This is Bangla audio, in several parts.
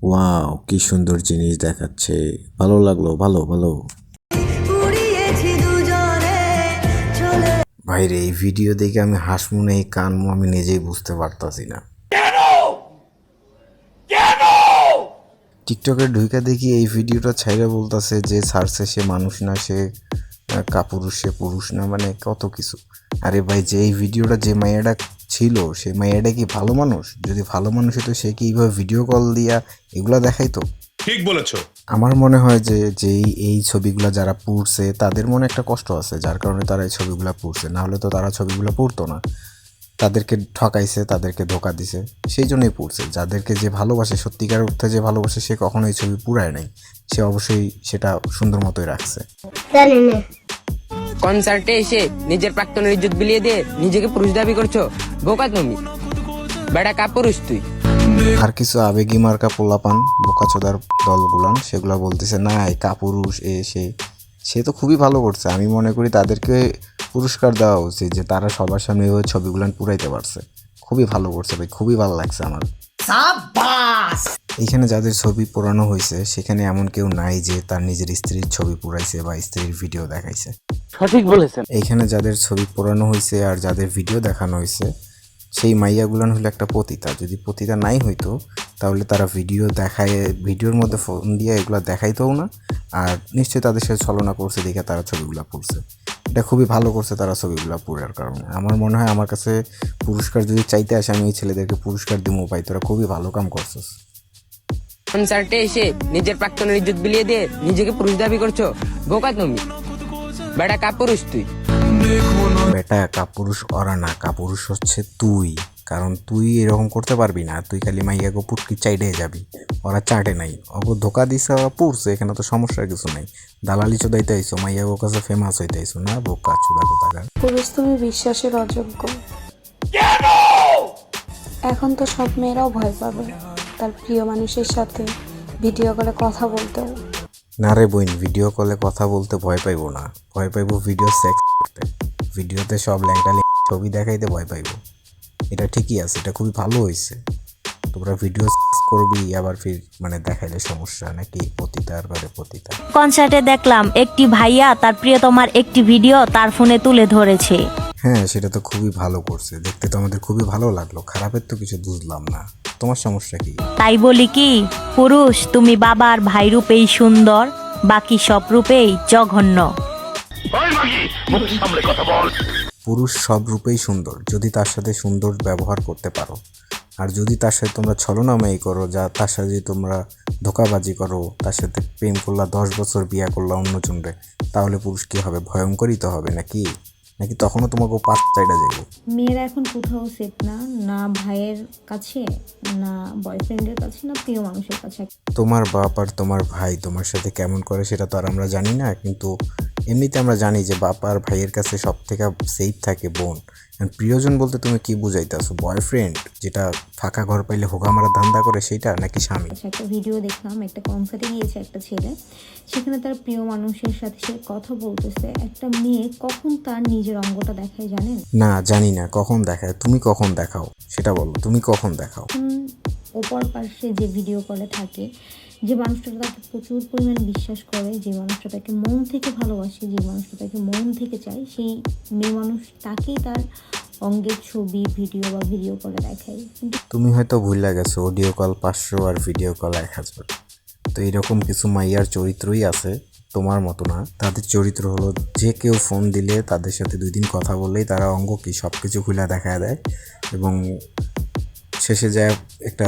ওয়াও, কি সুন্দর জিনিস দেখাচ্ছে। ভালো লাগলো, ভালো ভালো। ভাইরে, এই ভিডিও দেখে আমি হাসমু না কানমু আমি নিজেই বুঝতে পারতাছি না। টিকটকে ঢুইকা দেখি এই ভিডিওটা ছাইরা বলতাছে যে ছাড়ছে সে মানুষ না, সে কাপুরুষ, সে পুরুষ না, মানে কত কিছু। আরে ভাই, যে এই ভিডিওটা যে মাইয়াটা ছিল সে মাইয়াটা কি ভালো মানুষ? যদি ভালো মানুষ হতো সে কি এইভাবে ভিডিও কল দিয়া এগুলা দেখাইতো? ঠিক বলেছো। আমার মনে হয় যে যেই এই ছবিগুলা যারা পুড়ছে তাদের মনে একটা কষ্ট আছে, যার কারণে তারা এই ছবিগুলা পুড়ছে। না হলে তো তারা ছবিগুলো পুড়তো না। তাদেরকে ঠকাইছে, তাদেরকে ধোকা দিছে, সেই জন্যই পুড়ছে। যাদেরকে যে ভালোবাসে, সত্যিকার অর্থে যে ভালোবাসে, সে কখনো এই ছবি পুরায় নাই। সে অবশ্যই সেটা সুন্দর মতোই রাখছে। কনসার্টে এসে নিজের প্রাক্তনের ইজ্জত বিলিয়ে দিয়ে নিজেকে পুরুষ দাবি করছো, বোকা তুমি। বেটা কাপুরুষ তুই। আর কিছু আবেগী মার্কা পোলাপান, বোকাচোদার দলগুলান, সেগুলা বলতেছে না এই কাপুরুষ এ সে। সে তো খুবই ভালো করছে। আমি মনে করি তাদেরকে পুরস্কার দেওয়া উচিত যে তারা সবার সামনে ওই ছবিগুলান পুরাইতে পারছে। খুবই ভালো করছে ভাই, খুবই ভালো লাগছে আমার। এইখানে যাদের ছবি পোড়ানো হয়েছে সেখানে এমন কেউ নাই যে তার নিজের স্ত্রীর ছবি পুরাইছে বা স্ত্রীর ভিডিও দেখাইছে। সঠিক বলেছেন। এইখানে যাদের ছবি পোড়ানো হয়েছে আর যাদের ভিডিও দেখানো হয়েছে সেই মাইয়াগুলান হলো একটা পতিতা। যদি পতিতা নাই হইতো তাহলে তারা ভিডিও দেখায়, ভিডিওর মধ্যে ফোন দিয়ে এগুলো দেখাইতেও না। আর নিশ্চয়ই তাদের সাথে ছলনা করছে দেখে তারা ছবিগুলো পড়ছে। এটা খুবই ভালো করছে তারা ছবিগুলো পড়ার কারণে। আমার মনে হয় আমার কাছে পুরস্কার যদি চাইতে আসে আমি এই ছেলেদেরকে পুরস্কার দিব, পাই তোরা খুবই ভালো কাম করছিস। কনসার্টে এসে নিজের প্রাক্তনের ইজ্জত বিলিয়ে দিয়ে নিজেকে পুরুষ দাবি করছো, বোকা তুমি। বেটা কাপুরুষ তুই। বেটা কাপুরুষ ওরা না, কাপুরুষ হচ্ছে তুই। কারণ তুই এরকম করতে পারবি না। তুই খালি মাইয়াগো পুটকি চাইডে যাবি, ওরা চাটে নাই। অগো ধোকা দিছে, ওরা পড়ছে, এখানে তো সমস্যার কিছু নাই। দালালি চোদাইতে আইসো, মাইয়াগো কাছে ফেমাস হইতে আইসো না, বোকা চোদা কোথাকার। পুরুষ তুমি বিশ্বাসের অযোগ্য। এখন তো সব মেয়েরাও ভয় পাবে তার প্রিয় মানুষের সাথে ভিডিও কলে কথা বলতেও। না রে বোন, ভিডিও কলে কথা বলতে ভয় পাইবো না, ভয় পাইবো ভিডিও সেক্স করতে। ভিডিওতে সব ল্যাংটা ছবি দেখাইতে ভয় পাইবো। এটা ঠিকই আছে, এটা খুবই ভালো হয়েছে। তোমরা ভিডিও করবি আবার ফির মানে দেখাইলে সমস্যা নাকি? পতিতার ঘরে পতিতা। কনসার্টে দেখলাম একটি ভাইয়া তার প্রিয়তমার একটি ভিডিও তার ফোনে তুলে ধরেছে। হ্যাঁ, সেটা তো খুবই ভালো করছে। দেখতে তো আমাদের খুবই ভালো লাগলো। খারাপের তো কিছু বুঝলাম না। তোমার সমস্যা কি? তাই বলি কি, পুরুষ তুমি বাবার ভাই রূপেই সুন্দর, বাকি সব রূপেই জঘন্য। পুরুষ সব রূপেই সুন্দর যদি তার সাথে সুন্দর ব্যবহার করতে পারো। আর যদি তার সাথে তোমরা ছলনাময়ী করো, যা তার সাথে যদি তোমরা ধোকাবাজি করো, তার সাথে প্রেম করলা, 10 বছর বিয়া করলা অন্যজনরে, তাহলে পুরুষ কি হবে? ভয়ঙ্করই তো হবে নাকি? নাকি তখনও তোমাকে পাঁচ চাইটা যাইব? মেয়েরা এখন কোথাও সেফ না, না ভাইয়ের কাছে, না বয়ফ্রেন্ডের কাছে, না প্রিয় মানুষের কাছে। তোমার বাপ আর তোমার ভাই তোমার সাথে কেমন করে সেটা তো আর আমরা জানি না, কিন্তু এমনিতে আমরা জানি যে বাপ আর ভাইয়ের কাছে সব থেকে সেফ থাকে বোন। প্রিয়জন বলতে তুমি কি বুঝাইতেছো? বয়ফ্রেন্ড যেটা ফাঁকা ঘর পাইলে হোগা মারা ধান্দা করে সেইটা, নাকি স্বামী? একটা ভিডিও দেখলাম, একটা কনসার্টে গিয়েছে একটা ছেলে, সেখানে তার প্রিয় মানুষের সাথে সে কথা বলতেছে। একটা মেয়ে কখন তার নিজের অঙ্গটা দেখায় জানেন? না, জানি না কখন দেখায়। তুমি কখন দেখাও সেটা বলো, তুমি কখন দেখাও? ওপর পাশে যে ভিডিও কলে থাকে, যে মানুষটা তাকে প্রচুর পরিমাণে বিশ্বাস করে, যে মানুষটা তাকে মন থেকে ভালোবাসে, যে মানুষটা তাকে মন থেকে চায়, সেই মেয়ে মানুষ তাকেই তার অঙ্গের ছবি ভিডিও বা ভিডিও কলে দেখায়। কিন্তু তুমি হয়তো ভুলে গেছো অডিও কল 500 আর ভিডিও কল 1000। তো এরকম কিছু মাইয়ার চরিত্রই আছে, তোমার মতো না। তাদের চরিত্র হলো যে কেউ ফোন দিলে তাদের সাথে 2 দিন কথা বললেই তারা অঙ্গ কি সব কিছু খুলে দেখা দেয়, এবং শেষে যায় একটা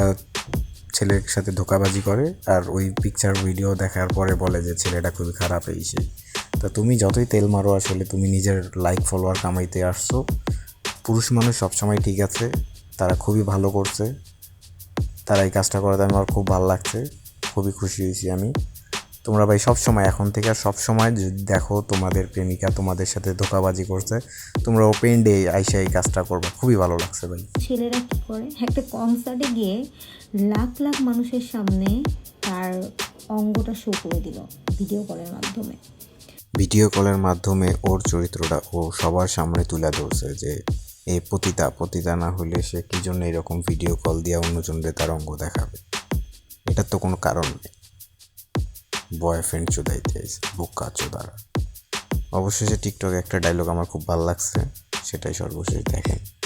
ছেলের সাথে ধোঁকাবাজি করে। আর ওই পিকচার ভিডিও দেখার পরে বলে যে ছেলেটা খুবই খারাপ এই সেই। তা তুমি যতই তেল মারো, আসলে তুমি নিজের লাইক ফলোয়ার কামাইতে আসছো। পুরুষ মানুষ সবসময় ঠিক আছে, তারা খুবই ভালো করছে। তারা এই কাজটা করাতে আমার খুব ভালো লাগছে, খুবই খুশি হয়েছি আমি। তোমরা ভাই সবসময়, এখন থেকে আর সবসময় যদি দেখো তোমাদের প্রেমিকা তোমাদের সাথে ধোঁকাবাজি করছে, তোমরা ওপেন ডে আইসা এই কাজটা করবে, খুবই ভালো লাগছে ভাই। ছেলেরা কি করে, একটা কনসার্টে গিয়ে লাখ লাখ মানুষের সামনে তার অঙ্গটা শো করে দিল ভিডিও কলের মাধ্যমে। ভিডিও কলের মাধ্যমে ওর চরিত্রটা ও সবার সামনে তুলে ধরছে যে এই পতিতা না হলে সে কি জন্য এরকম ভিডিও কল দিয়ে অন্যজনদের তার অঙ্গ দেখাবে। এটার তো কোনো কারণ নেই। বয়ফ্রেন্ড চোদাইতে আইছে বোকা চোদারা। অবশেষে টিকটকে একটা ডায়লগ আমার খুব ভালো লাগছে, সেটাই সর্বশেষ দেখেন।